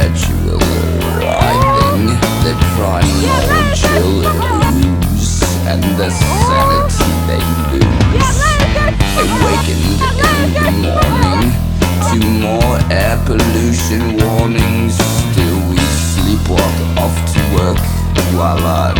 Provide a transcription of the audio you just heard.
perpetual writhing, the primal chill ooze, and the sanity they lose. Awakened in the morning to more air pollution warnings. Still we sleepwalk off to work while our